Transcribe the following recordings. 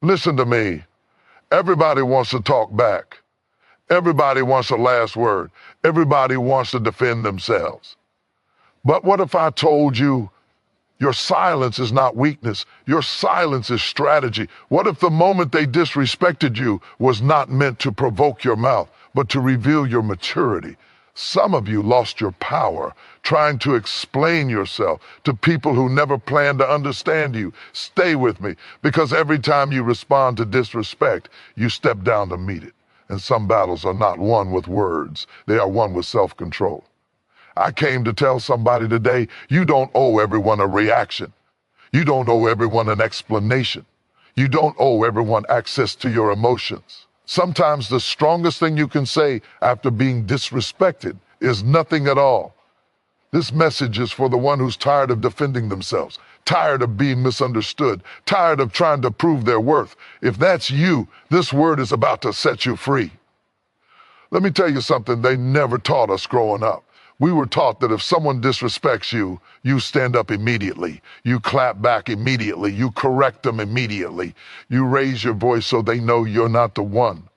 Listen to me. Everybody wants to talk back. Everybody wants a last word. Everybody wants to defend themselves. But what if I told you your silence is not weakness? Your silence is strategy. What if the moment they disrespected you was not meant to provoke your mouth, but to reveal your maturity? Some of you lost your power trying to explain yourself to people who never planned to understand you. Stay with me, because every time you respond to disrespect, you step down to meet it. And some battles are not won with words. They are won with self-control. I came to tell somebody today, you don't owe everyone a reaction. You don't owe everyone an explanation. You don't owe everyone access to your emotions. Sometimes the strongest thing you can say after being disrespected is nothing at all. This message is for the one who's tired of defending themselves, tired of being misunderstood, tired of trying to prove their worth. If that's you, this word is about to set you free. Let me tell you something they never taught us growing up. We were taught that if someone disrespects you, you stand up immediately. You clap back immediately. You correct them immediately. You raise your voice so they know you're not the one.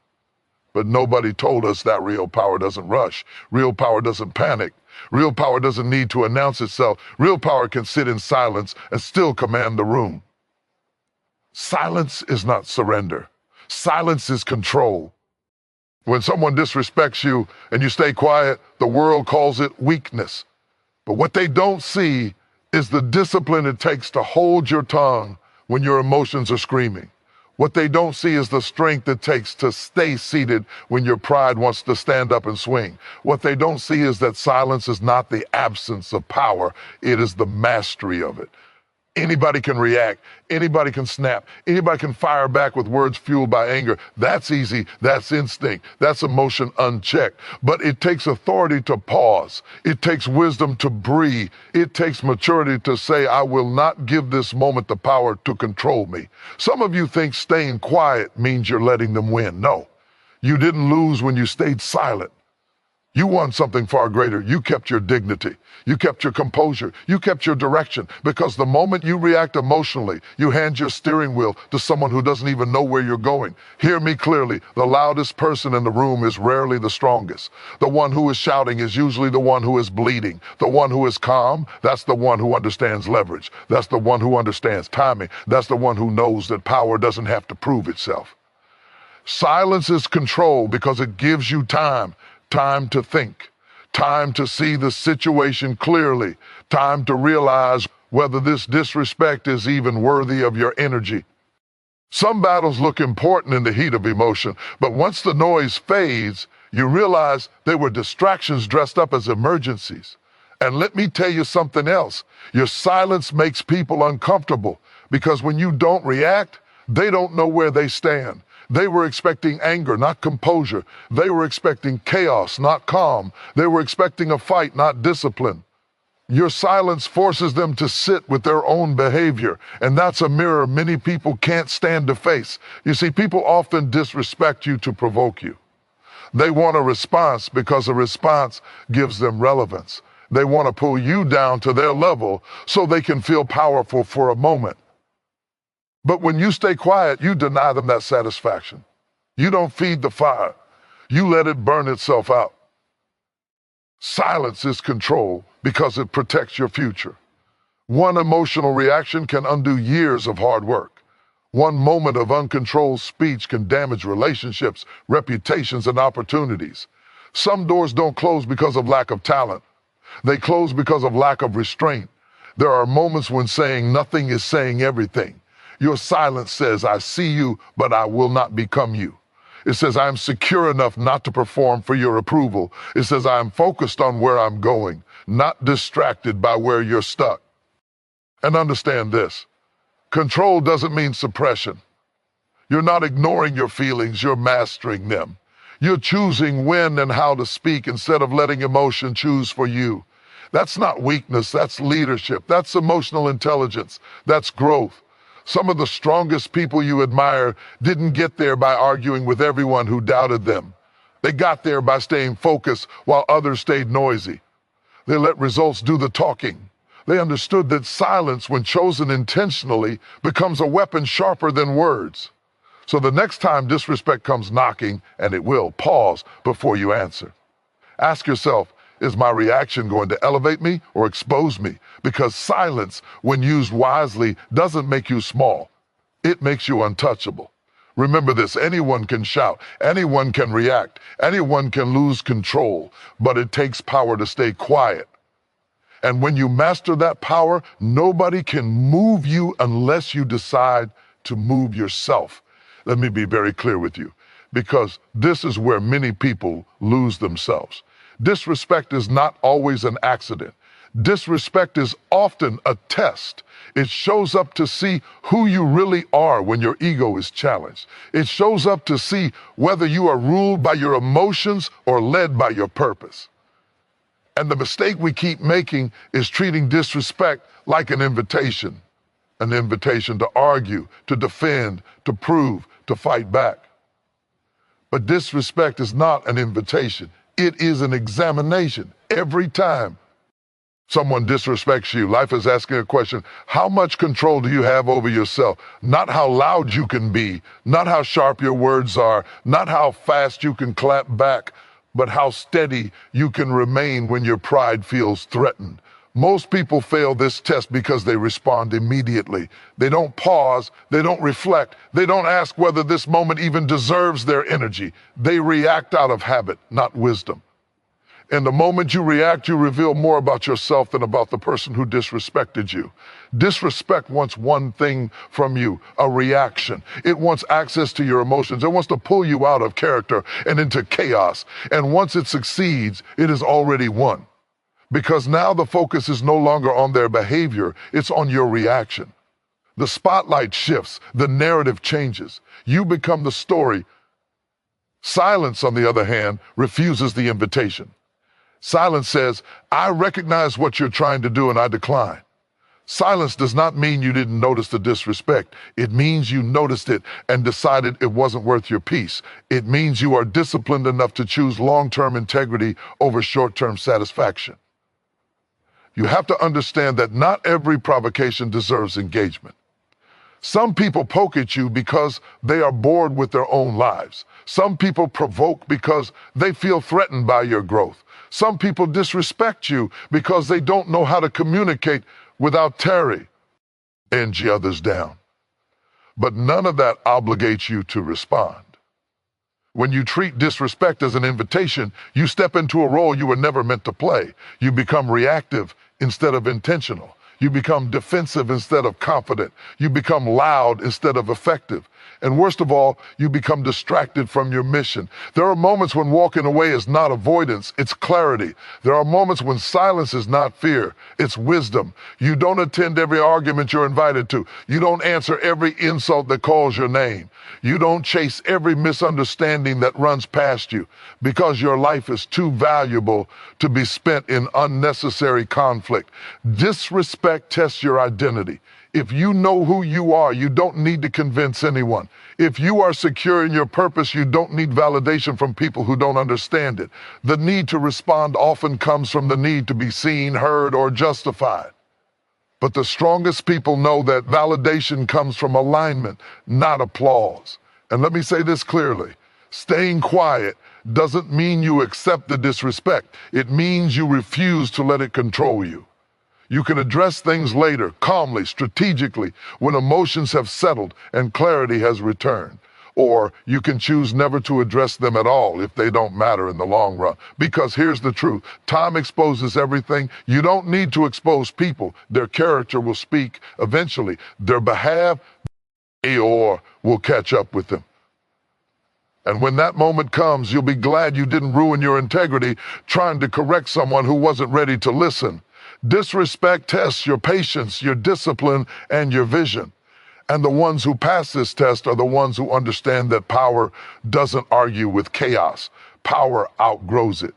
But nobody told us that real power doesn't rush. Real power doesn't panic. Real power doesn't need to announce itself. Real power can sit in silence and still command the room. Silence is not surrender. Silence is control. When someone disrespects you and you stay quiet, the world calls it weakness. But what they don't see is the discipline it takes to hold your tongue when your emotions are screaming. What they don't see is the strength it takes to stay seated when your pride wants to stand up and swing. What they don't see is that silence is not the absence of power, it is the mastery of it. Anybody can react, anybody can snap, anybody can fire back with words fueled by anger. That's easy, that's instinct, that's emotion unchecked. But it takes authority to pause. It takes wisdom to breathe. It takes maturity to say, I will not give this moment the power to control me. Some of you think staying quiet means you're letting them win. No, you didn't lose when you stayed silent. You won something far greater. You kept your dignity. You kept your composure. You kept your direction. Because the moment you react emotionally, you hand your steering wheel to someone who doesn't even know where you're going. Hear me clearly. The loudest person in the room is rarely the strongest. The one who is shouting is usually the one who is bleeding. The one who is calm, that's the one who understands leverage. That's the one who understands timing. That's the one who knows that power doesn't have to prove itself. Silence is control because it gives you time. Time to think, time to see the situation clearly, time to realize whether this disrespect is even worthy of your energy. Some battles look important in the heat of emotion, but once the noise fades, you realize they were distractions dressed up as emergencies. And let me tell you something else. Your silence makes people uncomfortable because when you don't react, they don't know where they stand. They were expecting anger, not composure. They were expecting chaos, not calm. They were expecting a fight, not discipline. Your silence forces them to sit with their own behavior, and that's a mirror many people can't stand to face. You see, people often disrespect you to provoke you. They want a response because a response gives them relevance. They want to pull you down to their level so they can feel powerful for a moment. But when you stay quiet, you deny them that satisfaction. You don't feed the fire. You let it burn itself out. Silence is control because it protects your future. One emotional reaction can undo years of hard work. One moment of uncontrolled speech can damage relationships, reputations, and opportunities. Some doors don't close because of lack of talent. They close because of lack of restraint. There are moments when saying nothing is saying everything. Your silence says, I see you, but I will not become you. It says, I am secure enough not to perform for your approval. It says, I am focused on where I'm going, not distracted by where you're stuck. And understand this, control doesn't mean suppression. You're not ignoring your feelings, you're mastering them. You're choosing when and how to speak instead of letting emotion choose for you. That's not weakness, that's leadership, that's emotional intelligence, that's growth. Some of the strongest people you admire didn't get there by arguing with everyone who doubted them. They got there by staying focused while others stayed noisy. They let results do the talking. They understood that silence, when chosen intentionally, becomes a weapon sharper than words. So the next time disrespect comes knocking, and it will, pause before you answer. Ask yourself, is my reaction going to elevate me or expose me? Because silence, when used wisely, doesn't make you small. It makes you untouchable. Remember this, anyone can shout, anyone can react, anyone can lose control, but it takes power to stay quiet. And when you master that power, nobody can move you unless you decide to move yourself. Let me be very clear with you, because this is where many people lose themselves. Disrespect is not always an accident. Disrespect is often a test. It shows up to see who you really are when your ego is challenged. It shows up to see whether you are ruled by your emotions or led by your purpose. And the mistake we keep making is treating disrespect like an invitation to argue, to defend, to prove, to fight back. But disrespect is not an invitation. It is an examination. Every time someone disrespects you, life is asking a question: how much control do you have over yourself? Not how loud you can be, not how sharp your words are, not how fast you can clap back, but how steady you can remain when your pride feels threatened. Most people fail this test because they respond immediately. They don't pause, they don't reflect, they don't ask whether this moment even deserves their energy. They react out of habit, not wisdom. And the moment you react, you reveal more about yourself than about the person who disrespected you. Disrespect wants one thing from you: a reaction. It wants access to your emotions. It wants to pull you out of character and into chaos. And once it succeeds, it is already won. Because now the focus is no longer on their behavior, it's on your reaction. The spotlight shifts, the narrative changes. You become the story. Silence, on the other hand, refuses the invitation. Silence says, I recognize what you're trying to do and I decline. Silence does not mean you didn't notice the disrespect. It means you noticed it and decided it wasn't worth your peace. It means you are disciplined enough to choose long-term integrity over short-term satisfaction. You have to understand that not every provocation deserves engagement. Some people poke at you because they are bored with their own lives. Some people provoke because they feel threatened by your growth. Some people disrespect you because they don't know how to communicate without tearing others down. But none of that obligates you to respond. When you treat disrespect as an invitation, you step into a role you were never meant to play. You become reactive instead of intentional. You become defensive instead of confident. You become loud instead of effective. And worst of all, you become distracted from your mission. There are moments when walking away is not avoidance, it's clarity. There are moments when silence is not fear, it's wisdom. You don't attend every argument you're invited to. You don't answer every insult that calls your name. You don't chase every misunderstanding that runs past you, because your life is too valuable to be spent in unnecessary conflict. Disrespect tests your identity. If you know who you are, you don't need to convince anyone. If you are secure in your purpose, you don't need validation from people who don't understand it. The need to respond often comes from the need to be seen, heard, or justified. But the strongest people know that validation comes from alignment, not applause. And let me say this clearly: staying quiet doesn't mean you accept the disrespect. It means you refuse to let it control you. You can address things later, calmly, strategically, when emotions have settled and clarity has returned. Or you can choose never to address them at all if they don't matter in the long run. Because here's the truth: time exposes everything. You don't need to expose people. Their character will speak eventually. Their behalf or will catch up with them. And when that moment comes, you'll be glad you didn't ruin your integrity trying to correct someone who wasn't ready to listen. Disrespect tests your patience, your discipline, and your vision. And the ones who pass this test are the ones who understand that power doesn't argue with chaos. Power outgrows it.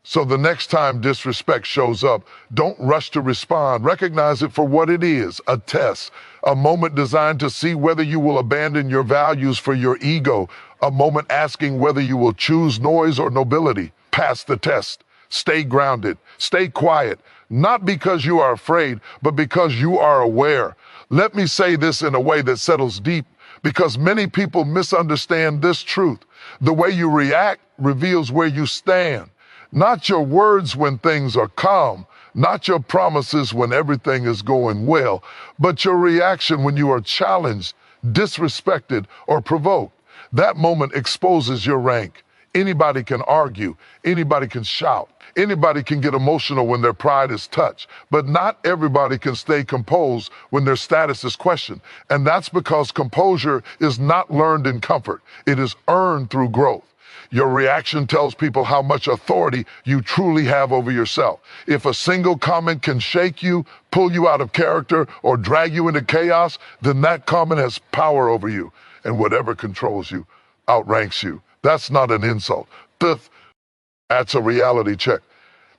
So the next time disrespect shows up, don't rush to respond. Recognize it for what it is: a test, a moment designed to see whether you will abandon your values for your ego, a moment asking whether you will choose noise or nobility. Pass the test. Stay grounded. Stay quiet. Not because you are afraid, but because you are aware. Let me say this in a way that settles deep because many people misunderstand this truth. The way you react reveals where you stand. Not your words when things are calm, not your promises when everything is going well, but your reaction when you are challenged, disrespected, or provoked. That moment exposes your rank. Anybody can argue, anybody can shout, anybody can get emotional when their pride is touched, but not everybody can stay composed when their status is questioned. And that's because composure is not learned in comfort, it is earned through growth. Your reaction tells people how much authority you truly have over yourself. If a single comment can shake you, pull you out of character, or drag you into chaos, then that comment has power over you, and whatever controls you outranks you. That's not an insult. That's a reality check.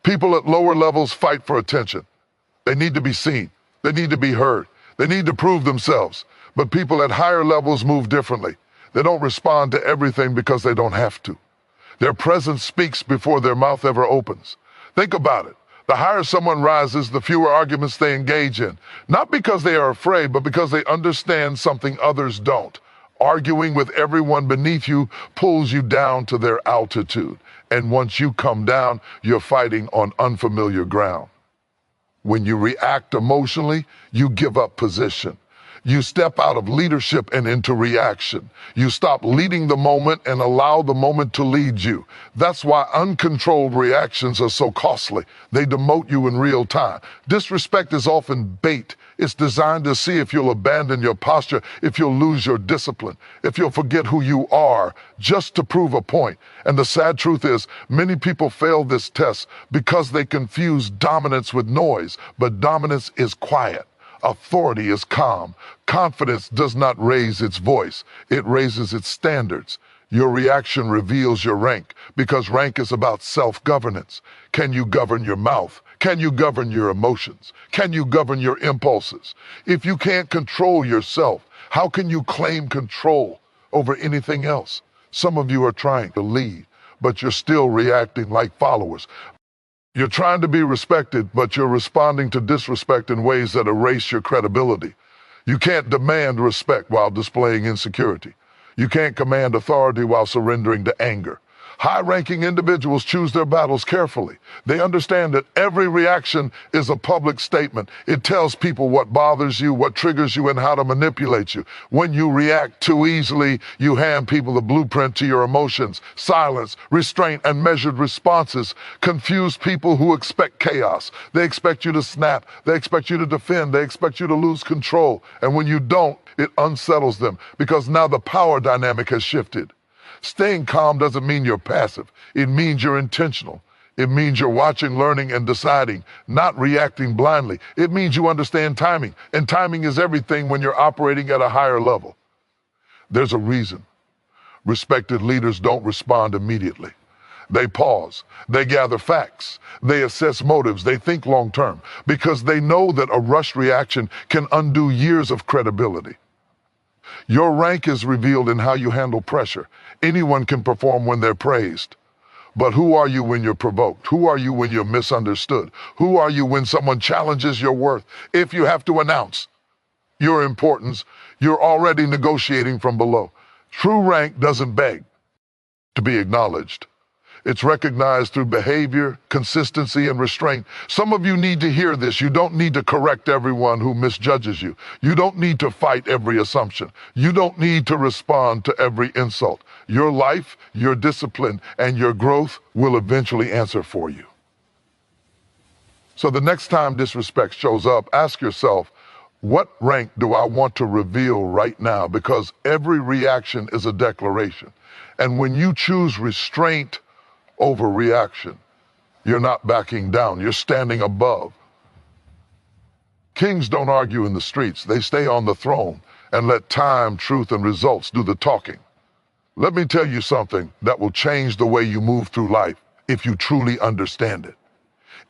People at lower levels fight for attention. They need to be seen. They need to be heard. They need to prove themselves. But people at higher levels move differently. They don't respond to everything because they don't have to. Their presence speaks before their mouth ever opens. Think about it. The higher someone rises, the fewer arguments they engage in. Not because they are afraid, but because they understand something others don't. Arguing with everyone beneath you pulls you down to their altitude. And once you come down, you're fighting on unfamiliar ground. When you react emotionally, you give up position. You step out of leadership and into reaction. You stop leading the moment and allow the moment to lead you. That's why uncontrolled reactions are so costly. They demote you in real time. Disrespect is often bait. It's designed to see if you'll abandon your posture, if you'll lose your discipline, if you'll forget who you are, just to prove a point. And the sad truth is, many people fail this test because they confuse dominance with noise. But dominance is quiet. Authority is calm. Confidence does not raise its voice. It raises its standards. Your reaction reveals your rank, because rank is about self-governance. Can you govern your mouth? Can you govern your emotions? Can you govern your impulses? If you can't control yourself, how can you claim control over anything else? Some of you are trying to lead, but you're still reacting like followers. You're trying to be respected, but you're responding to disrespect in ways that erase your credibility. You can't demand respect while displaying insecurity. You can't command authority while surrendering to anger. High-ranking individuals choose their battles carefully. They understand that every reaction is a public statement. It tells people what bothers you, what triggers you, and how to manipulate you. When you react too easily, you hand people the blueprint to your emotions. Silence, restraint, and measured responses confuse people who expect chaos. They expect you to snap. They expect you to defend. They expect you to lose control. And when you don't, it unsettles them, because now the power dynamic has shifted. Staying calm doesn't mean you're passive. It means you're intentional. It means you're watching, learning, and deciding, not reacting blindly. It means you understand timing, and timing is everything when you're operating at a higher level. There's a reason. Respected leaders don't respond immediately. They pause. They gather facts. They assess motives. They think long-term, because they know that a rushed reaction can undo years of credibility. Your rank is revealed in how you handle pressure. Anyone can perform when they're praised. But who are you when you're provoked? Who are you when you're misunderstood? Who are you when someone challenges your worth? If you have to announce your importance, you're already negotiating from below. True rank doesn't beg to be acknowledged. It's recognized through behavior, consistency, and restraint. Some of you need to hear this. You don't need to correct everyone who misjudges you. You don't need to fight every assumption. You don't need to respond to every insult. Your life, your discipline, and your growth will eventually answer for you. So the next time disrespect shows up, ask yourself, what rank do I want to reveal right now? Because every reaction is a declaration. And when you choose restraint over reaction, you're not backing down, you're standing above. Kings don't argue in the streets. They stay on the throne and let time, truth, and results do the talking. Let me tell you something that will change the way you move through life if you truly understand it.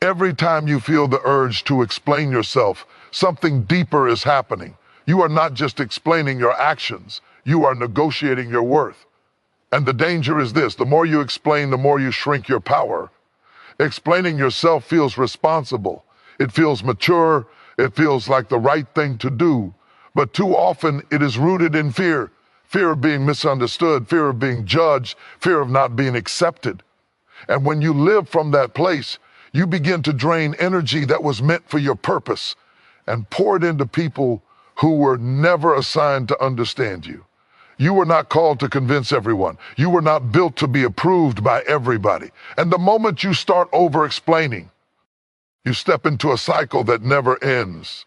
Every time you feel the urge to explain yourself, something deeper is happening. You are not just explaining your actions, you are negotiating your worth. And the danger is this: the more you explain, the more you shrink your power. Explaining yourself feels responsible. It feels mature. It feels like the right thing to do. But too often it is rooted in fear. fear of being misunderstood, fear of being judged, fear of not being accepted. And when you live from that place, you begin to drain energy that was meant for your purpose and pour it into people who were never assigned to understand you. You were not called to convince everyone. You were not built to be approved by everybody. And the moment you start over-explaining, you step into a cycle that never ends.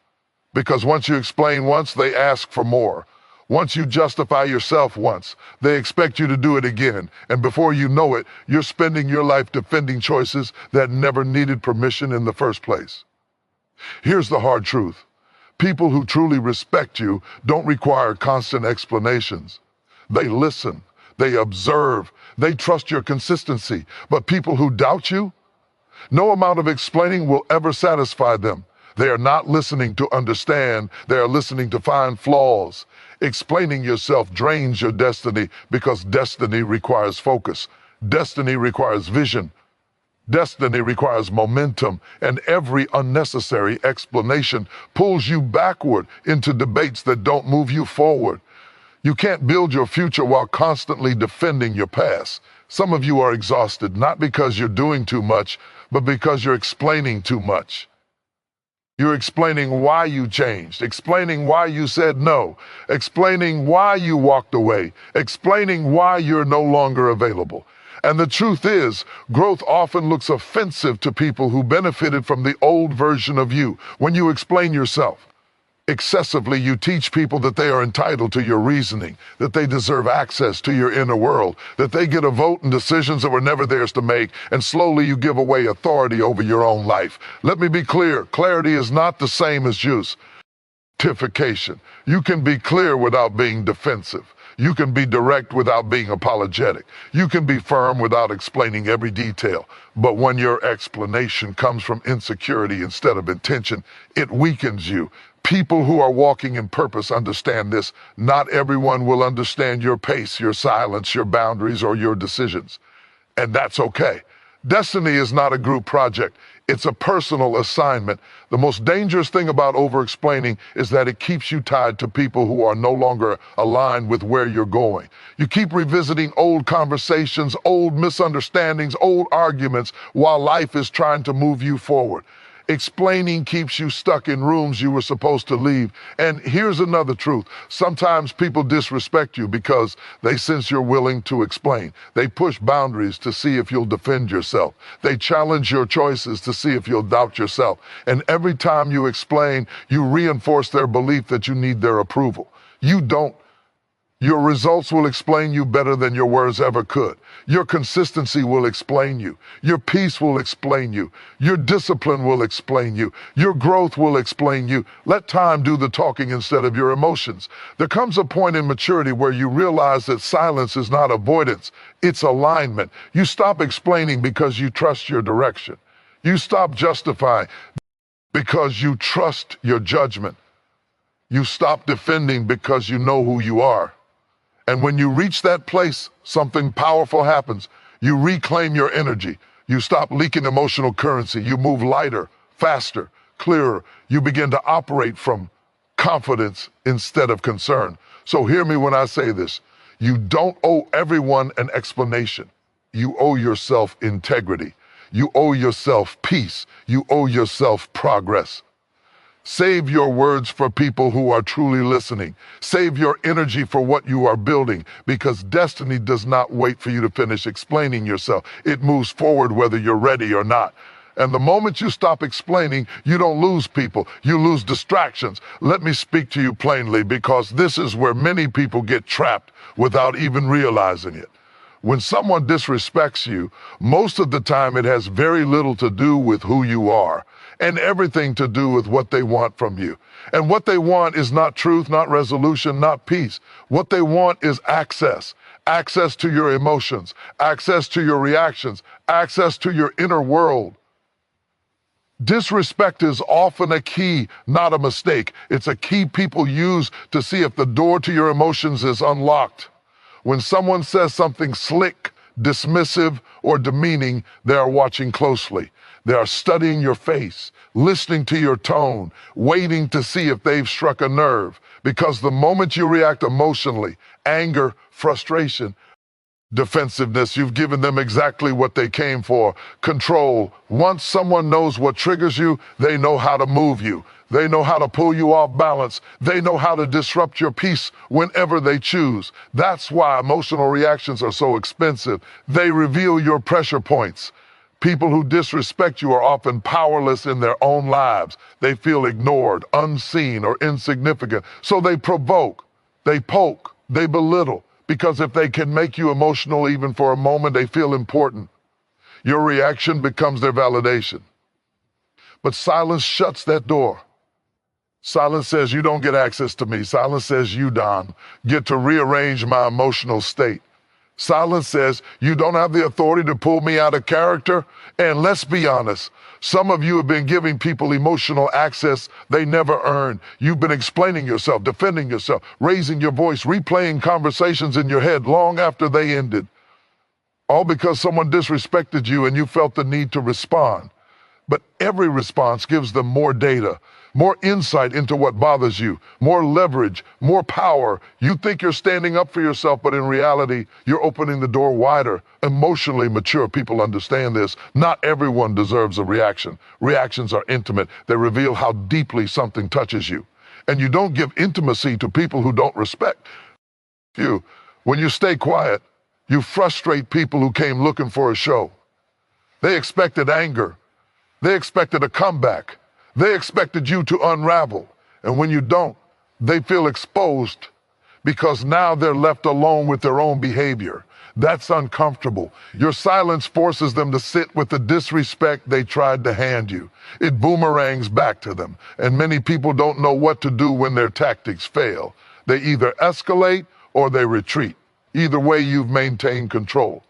Because once you explain once, they ask for more. Once you justify yourself once, they expect you to do it again. And before you know it, you're spending your life defending choices that never needed permission in the first place. Here's the hard truth. People who truly respect you don't require constant explanations. They listen, they observe, they trust your consistency. But people who doubt you, no amount of explaining will ever satisfy them. They are not listening to understand, they are listening to find flaws. Explaining yourself drains your destiny because destiny requires focus. Destiny requires vision. Destiny requires momentum, and every unnecessary explanation pulls you backward into debates that don't move you forward. You can't build your future while constantly defending your past. Some of you are exhausted, not because you're doing too much, but because you're explaining too much. You're explaining why you changed, explaining why you said no, explaining why you walked away, explaining why you're no longer available. And the truth is, growth often looks offensive to people who benefited from the old version of you. When you explain yourself excessively, you teach people that they are entitled to your reasoning, that they deserve access to your inner world, that they get a vote in decisions that were never theirs to make, and slowly you give away authority over your own life. Let me be clear, clarity is not the same as justification. You can be clear without being defensive. You can be direct without being apologetic. You can be firm without explaining every detail. But when your explanation comes from insecurity instead of intention, it weakens you. People who are walking in purpose understand this. Not everyone will understand your pace, your silence, your boundaries, or your decisions. And that's okay. Destiny is not a group project. It's a personal assignment. The most dangerous thing about over-explaining is that it keeps you tied to people who are no longer aligned with where you're going. You keep revisiting old conversations, old misunderstandings, old arguments, while life is trying to move you forward. Explaining keeps you stuck in rooms you were supposed to leave. And here's another truth. Sometimes people disrespect you because they sense you're willing to explain. They push boundaries to see if you'll defend yourself. They challenge your choices to see if you'll doubt yourself. And every time you explain, you reinforce their belief that you need their approval. You don't. Your results will explain you better than your words ever could. Your consistency will explain you. Your peace will explain you. Your discipline will explain you. Your growth will explain you. Let time do the talking instead of your emotions. There comes a point in maturity where you realize that silence is not avoidance, it's alignment. You stop explaining because you trust your direction. You stop justifying because you trust your judgment. You stop defending because you know who you are. And when you reach that place, something powerful happens. You reclaim your energy. You stop leaking emotional currency. You move lighter, faster, clearer. You begin to operate from confidence instead of concern. So hear me when I say this. You don't owe everyone an explanation. You owe yourself integrity. You owe yourself peace. You owe yourself progress. Save your words for people who are truly listening. Save your energy for what you are building, because destiny does not wait for you to finish explaining yourself. It moves forward whether you're ready or not. And the moment you stop explaining, you don't lose people, you lose distractions. Let me speak to you plainly, because this is where many people get trapped without even realizing it. When someone disrespects you, most of the time it has very little to do with who you are, and everything to do with what they want from you. And what they want is not truth, not resolution, not peace. What they want is access. Access to your emotions, access to your reactions, access to your inner world. Disrespect is often a key, not a mistake. It's a key people use to see if the door to your emotions is unlocked. When someone says something slick, dismissive, or demeaning, they are watching closely. They are studying your face, listening to your tone, waiting to see if they've struck a nerve. Because the moment you react emotionally, Anger, frustration, defensiveness. You've given them exactly what they came for. Control. Once someone knows what triggers you, they know how to move you. They know how to pull you off balance. They know how to disrupt your peace whenever they choose. That's why emotional reactions are so expensive. They reveal your pressure points. People who disrespect you are often powerless in their own lives. They feel ignored, unseen, or insignificant. So they provoke, they poke, they belittle. Because if they can make you emotional even for a moment, they feel important. Your reaction becomes their validation. But silence shuts that door. Silence says, you don't get access to me. Silence says, you, Don, get to rearrange my emotional state. Silence says, you don't have the authority to pull me out of character. And let's be honest, some of you have been giving people emotional access they never earned. You've been explaining yourself, defending yourself, raising your voice, replaying conversations in your head long after they ended. All because someone disrespected you and you felt the need to respond. But every response gives them more data, more insight into what bothers you, more leverage, more power. You think you're standing up for yourself, but in reality, you're opening the door wider. Emotionally mature people understand this. Not everyone deserves a reaction. Reactions are intimate. They reveal how deeply something touches you. And you don't give intimacy to people who don't respect you. When you stay quiet, you frustrate people who came looking for a show. They expected anger. They expected a comeback. They expected you to unravel. And when you don't, they feel exposed because now they're left alone with their own behavior. That's uncomfortable. Your silence forces them to sit with the disrespect they tried to hand you. It boomerangs back to them. And many people don't know what to do when their tactics fail. They either escalate or they retreat. Either way, you've maintained control.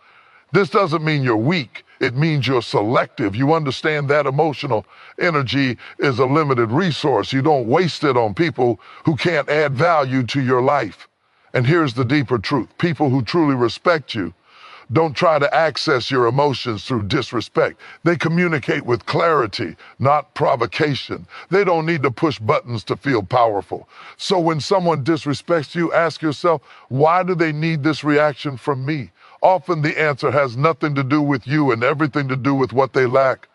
This doesn't mean you're weak. It means you're selective. You understand that emotional energy is a limited resource. You don't waste it on people who can't add value to your life. And here's the deeper truth. People who truly respect you don't try to access your emotions through disrespect. They communicate with clarity, not provocation. They don't need to push buttons to feel powerful. So when someone disrespects you, ask yourself, why do they need this reaction from me? Often the answer has nothing to do with you and everything to do with what they lack.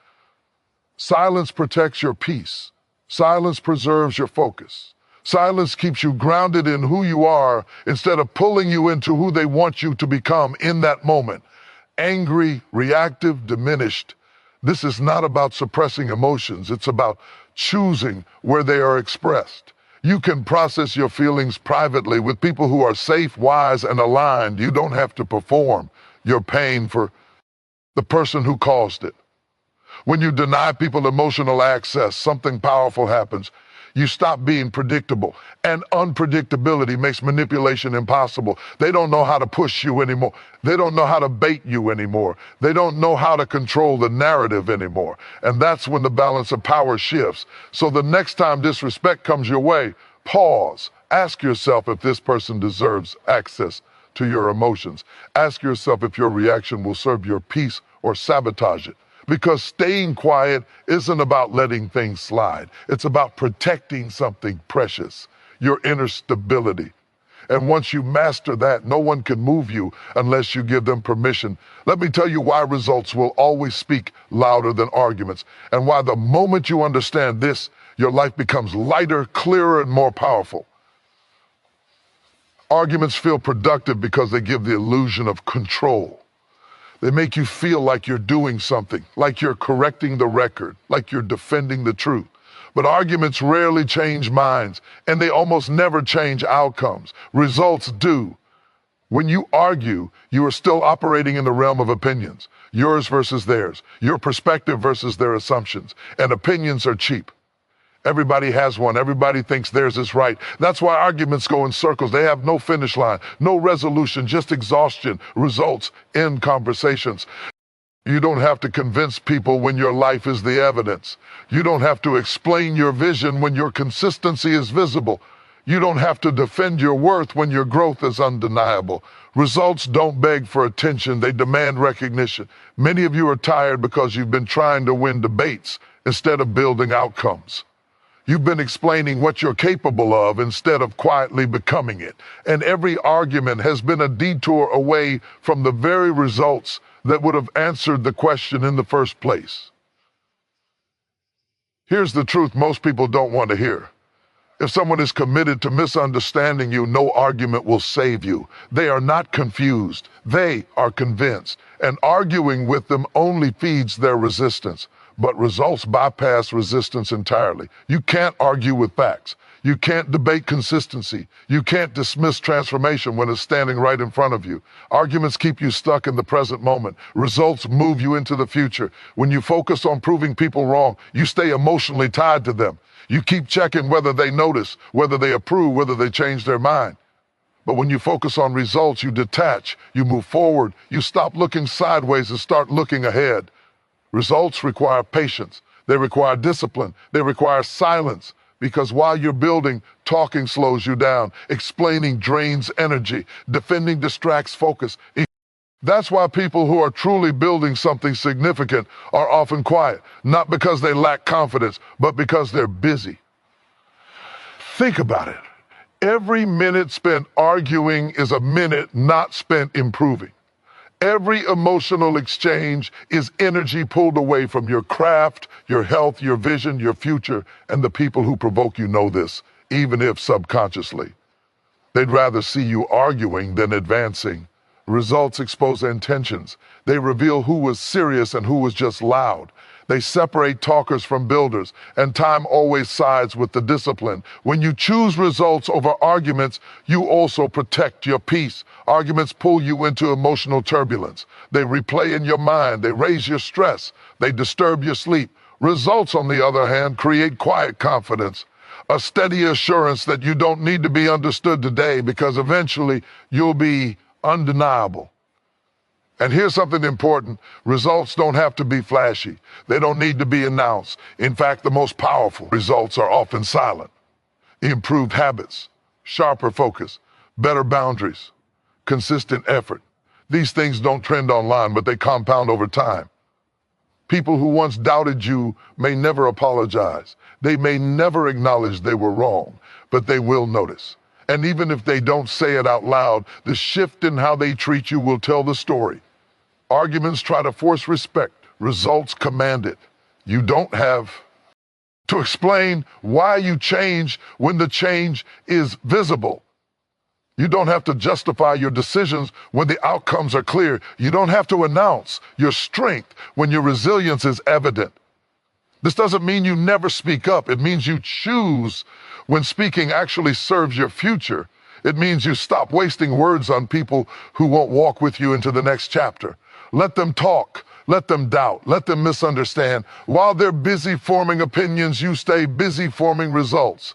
Silence protects your peace. Silence preserves your focus. Silence keeps you grounded in who you are instead of pulling you into who they want you to become in that moment. Angry, reactive, diminished. This is not about suppressing emotions. It's about choosing where they are expressed. You can process your feelings privately with people who are safe, wise, and aligned. You don't have to perform your pain for the person who caused it. When you deny people emotional access, something powerful happens. You stop being predictable, and unpredictability makes manipulation impossible. They don't know how to push you anymore. They don't know how to bait you anymore. They don't know how to control the narrative anymore. And that's when the balance of power shifts. So the next time disrespect comes your way, pause. Ask yourself if this person deserves access to your emotions. Ask yourself if your reaction will serve your peace or sabotage it. Because staying quiet isn't about letting things slide. It's about protecting something precious, your inner stability. And once you master that, no one can move you unless you give them permission. Let me tell you why results will always speak louder than arguments, and why the moment you understand this, your life becomes lighter, clearer, and more powerful. Arguments feel productive because they give the illusion of control. They make you feel like you're doing something, like you're correcting the record, like you're defending the truth. But arguments rarely change minds, and they almost never change outcomes. Results do. When you argue, you are still operating in the realm of opinions, yours versus theirs, your perspective versus their assumptions, and opinions are cheap. Everybody has one. Everybody thinks theirs is right. That's why arguments go in circles. They have no finish line, no resolution, just exhaustion, results in conversations. You don't have to convince people when your life is the evidence. You don't have to explain your vision when your consistency is visible. You don't have to defend your worth when your growth is undeniable. Results don't beg for attention. They demand recognition. Many of you are tired because you've been trying to win debates instead of building outcomes. You've been explaining what you're capable of instead of quietly becoming it. And every argument has been a detour away from the very results that would have answered the question in the first place. Here's the truth most people don't want to hear. If someone is committed to misunderstanding you, no argument will save you. They are not confused. They are convinced. And arguing with them only feeds their resistance. But results bypass resistance entirely. You can't argue with facts. You can't debate consistency. You can't dismiss transformation when it's standing right in front of you. Arguments keep you stuck in the present moment. Results move you into the future. When you focus on proving people wrong, you stay emotionally tied to them. You keep checking whether they notice, whether they approve, whether they change their mind. But when you focus on results, you detach, you move forward, you stop looking sideways and start looking ahead. Results require patience. They require discipline. They require silence. Because while you're building, talking slows you down. Explaining drains energy. Defending distracts focus. That's why people who are truly building something significant are often quiet, not because they lack confidence, but because they're busy. Think about it. Every minute spent arguing is a minute not spent improving. Every emotional exchange is energy pulled away from your craft, your health, your vision, your future, and the people who provoke you know this, even if subconsciously. They'd rather see you arguing than advancing. Results expose intentions. They reveal who was serious and who was just loud. They separate talkers from builders, and time always sides with the discipline. When you choose results over arguments, you also protect your peace. Arguments pull you into emotional turbulence. They replay in your mind. They raise your stress. They disturb your sleep. Results, on the other hand, create quiet confidence. A steady assurance that you don't need to be understood today because eventually you'll be undeniable. And here's something important. Results don't have to be flashy. They don't need to be announced. In fact, the most powerful results are often silent. Improved habits, sharper focus, better boundaries, consistent effort. These things don't trend online, but they compound over time. People who once doubted you may never apologize. They may never acknowledge they were wrong, but they will notice. And even if they don't say it out loud, the shift in how they treat you will tell the story. Arguments try to force respect. Results command it. You don't have to explain why you change when the change is visible. You don't have to justify your decisions when the outcomes are clear. You don't have to announce your strength when your resilience is evident. This doesn't mean you never speak up. It means you choose when speaking actually serves your future. It means you stop wasting words on people who won't walk with you into the next chapter. Let them talk. Let them doubt. Let them misunderstand. While they're busy forming opinions, you stay busy forming results.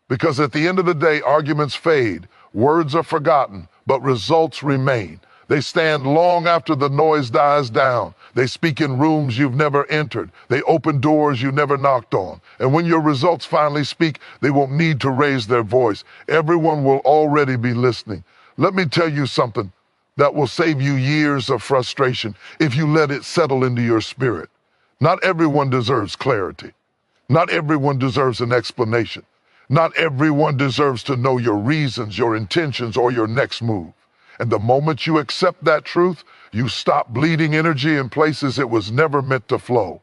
Because at the end of the day, arguments fade. Words are forgotten, but results remain. They stand long after the noise dies down. They speak in rooms you've never entered. They open doors you never knocked on. And when your results finally speak, they won't need to raise their voice. Everyone will already be listening. Let me tell you something that will save you years of frustration if you let it settle into your spirit. Not everyone deserves clarity. Not everyone deserves an explanation. Not everyone deserves to know your reasons, your intentions, or your next move. And the moment you accept that truth, you stop bleeding energy in places it was never meant to flow.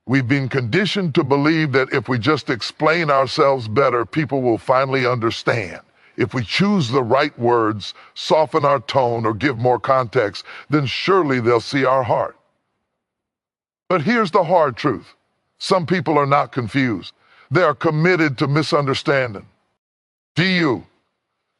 We've been conditioned to believe that if we just explain ourselves better, people will finally understand. If we choose the right words, soften our tone, or give more context, then surely they'll see our heart. But here's the hard truth. Some people are not confused. They are committed to misunderstanding. Do you?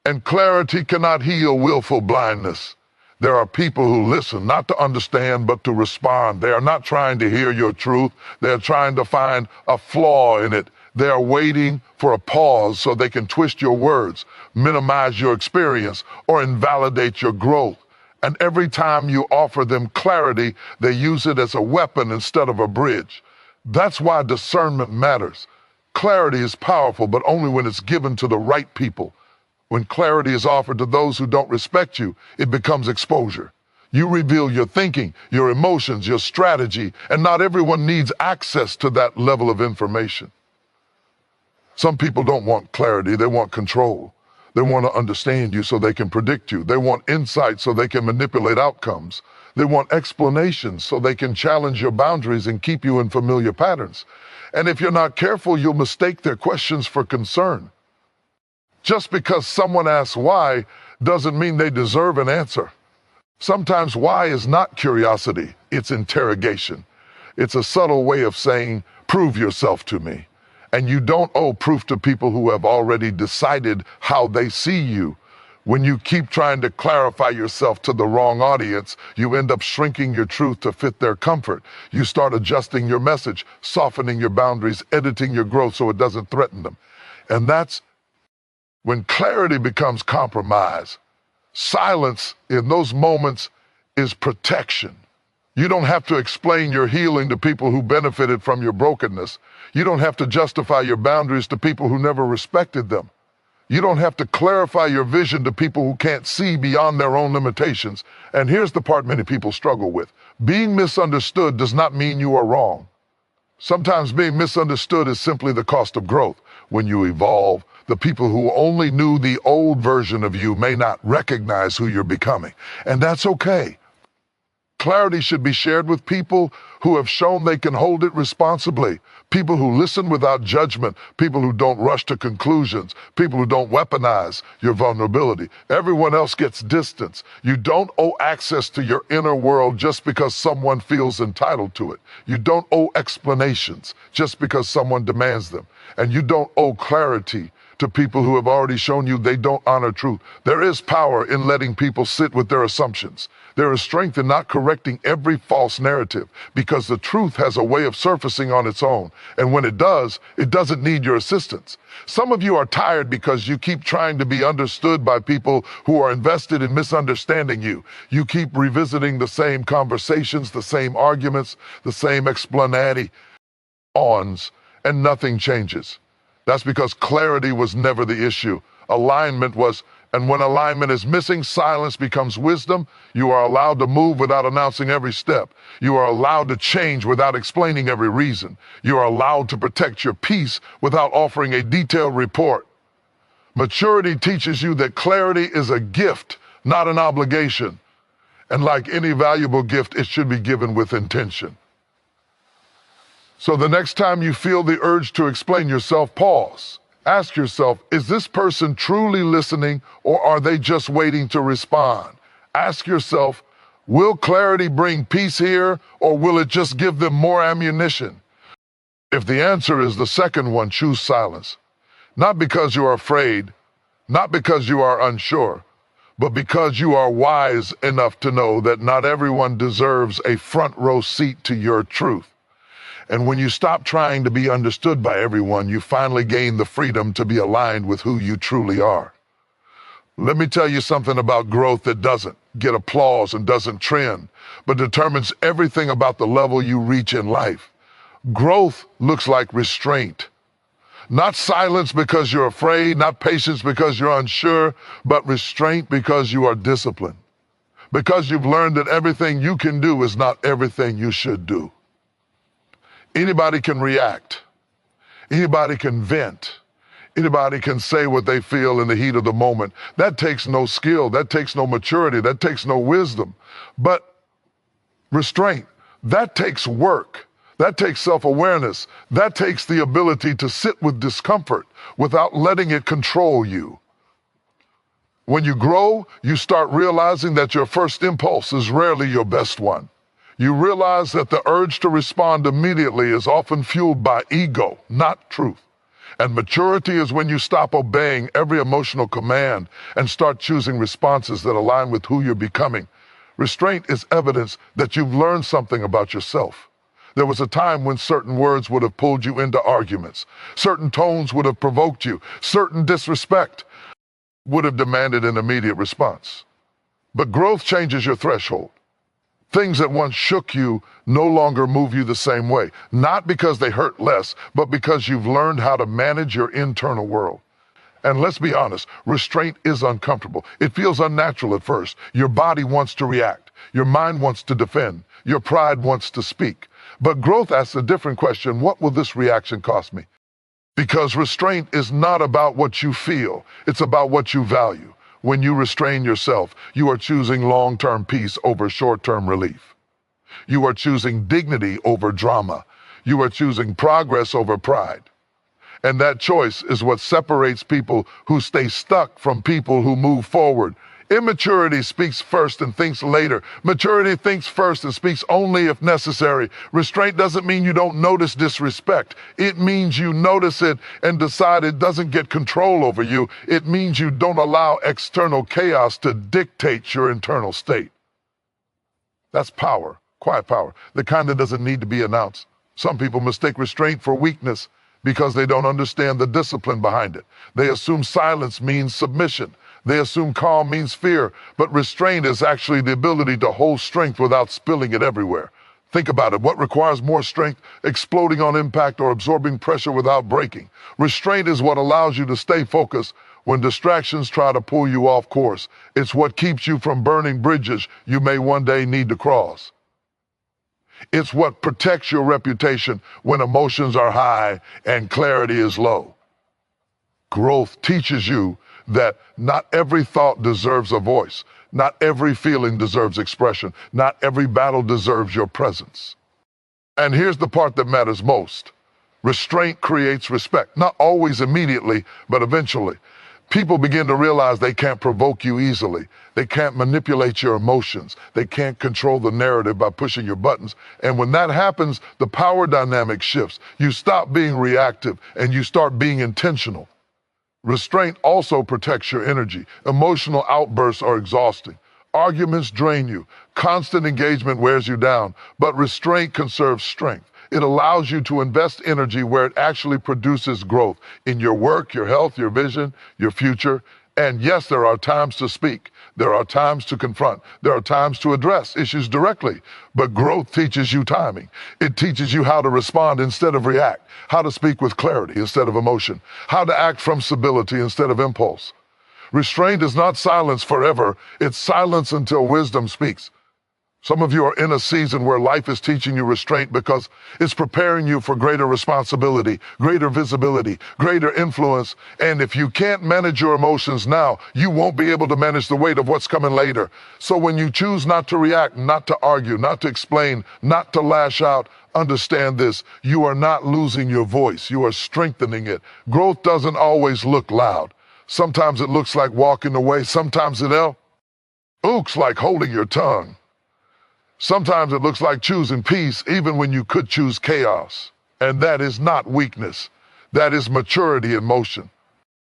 And clarity cannot heal willful blindness. There are people who listen not to understand, but to respond. They are not trying to hear your truth. They are trying to find a flaw in it. They are waiting for a pause so they can twist your words, minimize your experience, or invalidate your growth. And every time you offer them clarity, they use it as a weapon instead of a bridge. That's why discernment matters. Clarity is powerful, but only when it's given to the right people. When clarity is offered to those who don't respect you, it becomes exposure. You reveal your thinking, your emotions, your strategy, and not everyone needs access to that level of information. Some people don't want clarity, they want control. They want to understand you so they can predict you. They want insight so they can manipulate outcomes. They want explanations so they can challenge your boundaries and keep you in familiar patterns. And if you're not careful, you'll mistake their questions for concern. Just because someone asks why doesn't mean they deserve an answer. Sometimes why is not curiosity, it's interrogation. It's a subtle way of saying, prove yourself to me. And you don't owe proof to people who have already decided how they see you. When you keep trying to clarify yourself to the wrong audience, you end up shrinking your truth to fit their comfort. You start adjusting your message, softening your boundaries, editing your growth so it doesn't threaten them. And that's when clarity becomes compromise. Silence in those moments is protection. You don't have to explain your healing to people who benefited from your brokenness. You don't have to justify your boundaries to people who never respected them. You don't have to clarify your vision to people who can't see beyond their own limitations. And here's the part many people struggle with. Being misunderstood does not mean you are wrong. Sometimes being misunderstood is simply the cost of growth. When you evolve, the people who only knew the old version of you may not recognize who you're becoming. And that's okay. Clarity should be shared with people who have shown they can hold it responsibly. People who listen without judgment. People who don't rush to conclusions. People who don't weaponize your vulnerability. Everyone else gets distance. You don't owe access to your inner world just because someone feels entitled to it. You don't owe explanations just because someone demands them. And you don't owe clarity to people who have already shown you they don't honor truth. There is power in letting people sit with their assumptions. There is strength in not correcting every false narrative because the truth has a way of surfacing on its own. And when it does, it doesn't need your assistance. Some of you are tired because you keep trying to be understood by people who are invested in misunderstanding you. You keep revisiting the same conversations, the same arguments, the same explanati ons, and nothing changes. That's because clarity was never the issue. Alignment was, and when alignment is missing, silence becomes wisdom. You are allowed to move without announcing every step. You are allowed to change without explaining every reason. You are allowed to protect your peace without offering a detailed report. Maturity teaches you that clarity is a gift, not an obligation. And like any valuable gift, it should be given with intention. So the next time you feel the urge to explain yourself, pause. Ask yourself, is this person truly listening or are they just waiting to respond? Ask yourself, will clarity bring peace here or will it just give them more ammunition? If the answer is the second one, choose silence. Not because you are afraid, not because you are unsure, but because you are wise enough to know that not everyone deserves a front row seat to your truth. And when you stop trying to be understood by everyone, you finally gain the freedom to be aligned with who you truly are. Let me tell you something about growth that doesn't get applause and doesn't trend, but determines everything about the level you reach in life. Growth looks like restraint. Not silence because you're afraid, not patience because you're unsure, but restraint because you are disciplined. Because you've learned that everything you can do is not everything you should do. Anybody can react. Anybody can vent. Anybody can say what they feel in the heat of the moment. That takes no skill. That takes no maturity. That takes no wisdom. But restraint, that takes work. That takes self-awareness. That takes the ability to sit with discomfort without letting it control you. When you grow, you start realizing that your first impulse is rarely your best one. You realize that the urge to respond immediately is often fueled by ego, not truth. And maturity is when you stop obeying every emotional command and start choosing responses that align with who you're becoming. Restraint is evidence that you've learned something about yourself. There was a time when certain words would have pulled you into arguments. Certain tones would have provoked you. Certain disrespect would have demanded an immediate response. But growth changes your threshold. Things that once shook you no longer move you the same way, not because they hurt less, but because you've learned how to manage your internal world. And let's be honest, restraint is uncomfortable. It feels unnatural at first. Your body wants to react. Your mind wants to defend. Your pride wants to speak. But growth asks a different question. What will this reaction cost me? Because restraint is not about what you feel, it's about what you value. When you restrain yourself, you are choosing long-term peace over short-term relief. You are choosing dignity over drama. You are choosing progress over pride. And that choice is what separates people who stay stuck from people who move forward. Immaturity speaks first and thinks later. Maturity thinks first and speaks only if necessary. Restraint doesn't mean you don't notice disrespect. It means you notice it and decide it doesn't get control over you. It means you don't allow external chaos to dictate your internal state. That's power, quiet power, the kind that doesn't need to be announced. Some people mistake restraint for weakness because they don't understand the discipline behind it. They assume silence means submission. They assume calm means fear, but restraint is actually the ability to hold strength without spilling it everywhere. Think about it. What requires more strength? Exploding on impact or absorbing pressure without breaking. Restraint is what allows you to stay focused when distractions try to pull you off course. It's what keeps you from burning bridges you may one day need to cross. It's what protects your reputation when emotions are high and clarity is low. Growth teaches you that not every thought deserves a voice. Not every feeling deserves expression. Not every battle deserves your presence. And here's the part that matters most. Restraint creates respect, not always immediately, but eventually. People begin to realize they can't provoke you easily. They can't manipulate your emotions. They can't control the narrative by pushing your buttons. And when that happens, the power dynamic shifts. You stop being reactive and you start being intentional. Restraint also protects your energy. Emotional outbursts are exhausting. Arguments drain you. Constant engagement wears you down. But restraint conserves strength. It allows you to invest energy where it actually produces growth in your work, your health, your vision, your future. And yes, there are times to speak. There are times to confront. There are times to address issues directly. But growth teaches you timing. It teaches you how to respond instead of react, how to speak with clarity instead of emotion, how to act from stability instead of impulse. Restraint is not silence forever. It's silence until wisdom speaks. Some of you are in a season where life is teaching you restraint because it's preparing you for greater responsibility, greater visibility, greater influence. And if you can't manage your emotions now, you won't be able to manage the weight of what's coming later. So when you choose not to react, not to argue, not to explain, not to lash out, understand this: you are not losing your voice, you are strengthening it. Growth doesn't always look loud. Sometimes it looks like walking away. Sometimes it looks like holding your tongue. Sometimes it looks like choosing peace even when you could choose chaos. And that is not weakness. That is maturity in motion.